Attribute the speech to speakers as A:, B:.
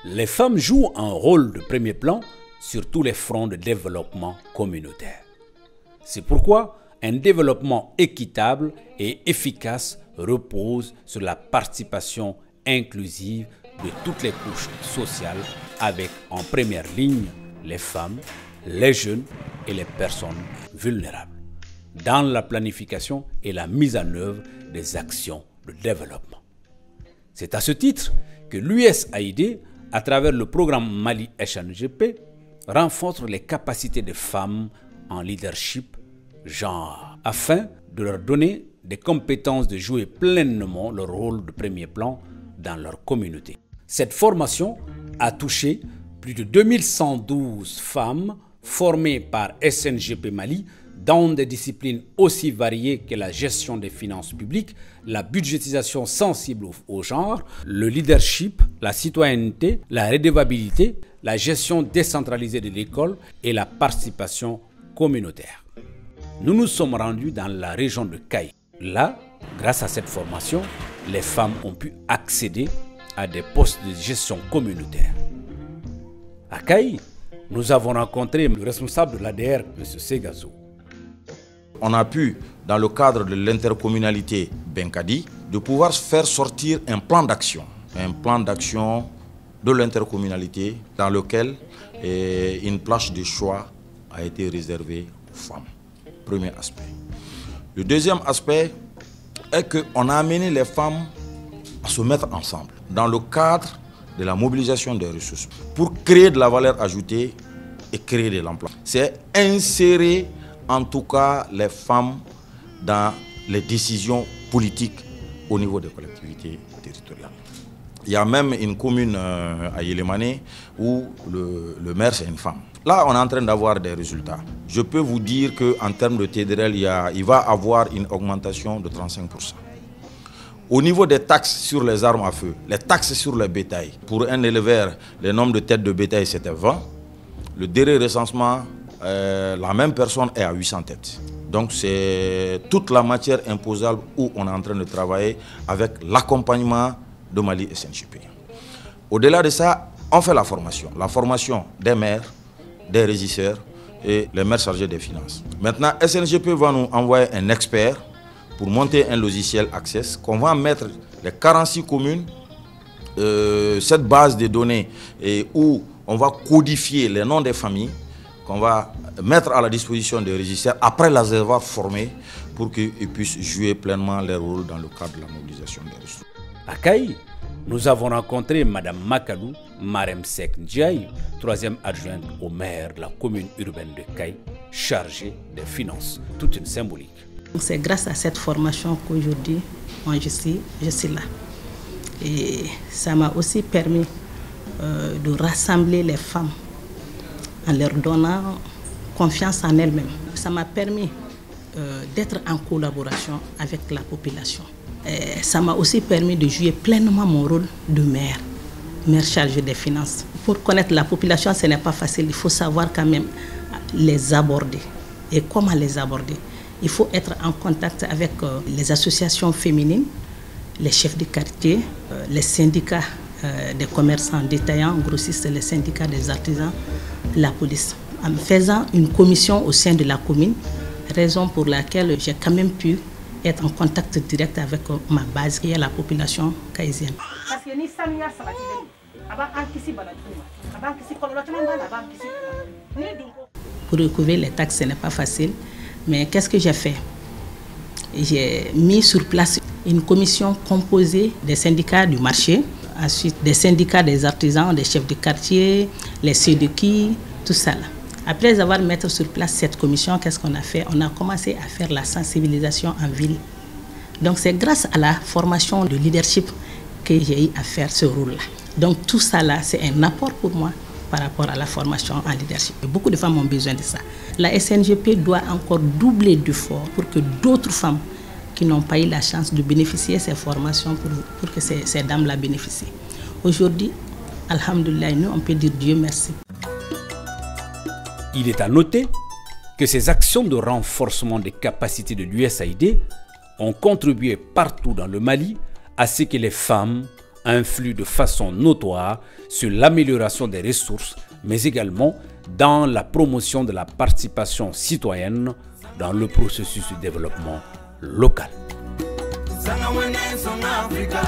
A: Les femmes jouent un rôle de premier plan sur tous les fronts de développement communautaire. C'est pourquoi un développement équitable et efficace repose sur la participation inclusive de toutes les couches sociales avec en première ligne les femmes, les jeunes et les personnes vulnérables dans la planification et la mise en œuvre des actions de développement. C'est à ce titre que l'USAID, à travers le programme Mali SNGP, renforce les capacités des femmes en leadership genre afin de leur donner des compétences de jouer pleinement leur rôle de premier plan dans leur communauté. Cette formation a touché plus de 2112 femmes formées par SNGP Mali dans des disciplines aussi variées que la gestion des finances publiques, la budgétisation sensible au genre, le leadership, la citoyenneté, la redevabilité, la gestion décentralisée de l'école et la participation communautaire. Nous nous sommes rendus dans la région de Kayi. Là, grâce à cette formation, les femmes ont pu accéder à des postes de gestion communautaire. À Kayi, nous avons rencontré le responsable de l'ADR, M. Segazo.
B: On a pu, dans le cadre de l'intercommunalité Benkadi, de pouvoir faire sortir un plan d'action de l'intercommunalité dans lequel une place de choix a été réservée aux femmes. Premier aspect. Le deuxième aspect est qu'on a amené les femmes à se mettre ensemble dans le cadre de la mobilisation des ressources pour créer de la valeur ajoutée et créer de l'emploi. C'est insérer en tout cas les femmes dans les décisions politiques au niveau des collectivités territoriales. Il y a même une commune à Yélémané où le maire c'est une femme. Là, on est en train d'avoir des résultats. Je peux vous dire qu'en termes de TDRL, il va y avoir une augmentation de 35%. Au niveau des taxes sur les armes à feu, les taxes sur le bétail, pour un éleveur, le nombre de têtes de bétail c'était 20. Le dernier recensement, la même personne est à 800 têtes. Donc c'est toute la matière imposable où on est en train de travailler avec l'accompagnement de Mali SNGP. Au-delà de ça, on fait la formation des maires, des régisseurs et les maires chargés des finances. Maintenant, SNGP va nous envoyer un expert pour monter un logiciel Access qu'on va mettre les 46 communes, cette base de données où on va codifier les noms des familles qu'on va mettre à la disposition des régisseurs après les avoir formés pour qu'ils puissent jouer pleinement leur rôle dans le cadre de la mobilisation des ressources.
A: À Kayi, nous avons rencontré Mme Makalou Maremsek Ndiaye, troisième adjointe au maire de la commune urbaine de Kayi, chargée des finances. Toute une symbolique.
C: C'est grâce à cette formation qu'aujourd'hui, moi je suis là. Et ça m'a aussi permis de rassembler les femmes en leur donnant confiance en elles-mêmes. Ça m'a permis d'être en collaboration avec la population. Et ça m'a aussi permis de jouer pleinement mon rôle de maire chargé des finances. Pour connaître la population, ce n'est pas facile. Il faut savoir quand même les aborder. Et comment les aborder? Il faut être en contact avec les associations féminines, les chefs de quartier, les syndicats des commerçants détaillants, grossistes, les syndicats des artisans, la police. En faisant une commission au sein de la commune, raison pour laquelle j'ai quand même pu être en contact direct avec ma base, qui est la population kayisienne. Pour recouvrir les taxes, ce n'est pas facile, mais qu'est-ce que j'ai fait? J'ai mis sur place une commission composée des syndicats du marché, ensuite des syndicats des artisans, des chefs de quartier, les CEDECI, tout ça là. Après avoir mis sur place cette commission, qu'est-ce qu'on a fait? On a commencé à faire la sensibilisation en ville. Donc c'est grâce à la formation de leadership que j'ai eu à faire ce rôle-là. Donc tout ça là, c'est un apport pour moi par rapport à la formation en leadership. Et beaucoup de femmes ont besoin de ça. La SNGP doit encore doubler d'efforts pour que d'autres femmes qui n'ont pas eu la chance de bénéficier de ces formations pour que ces dames la bénéficient. Aujourd'hui, alhamdoulilah, nous on peut dire Dieu merci.
A: Il est à noter que ces actions de renforcement des capacités de l'USAID ont contribué partout dans le Mali à ce que les femmes influent de façon notoire sur l'amélioration des ressources, mais également dans la promotion de la participation citoyenne dans le processus de développement local.
D: Africa,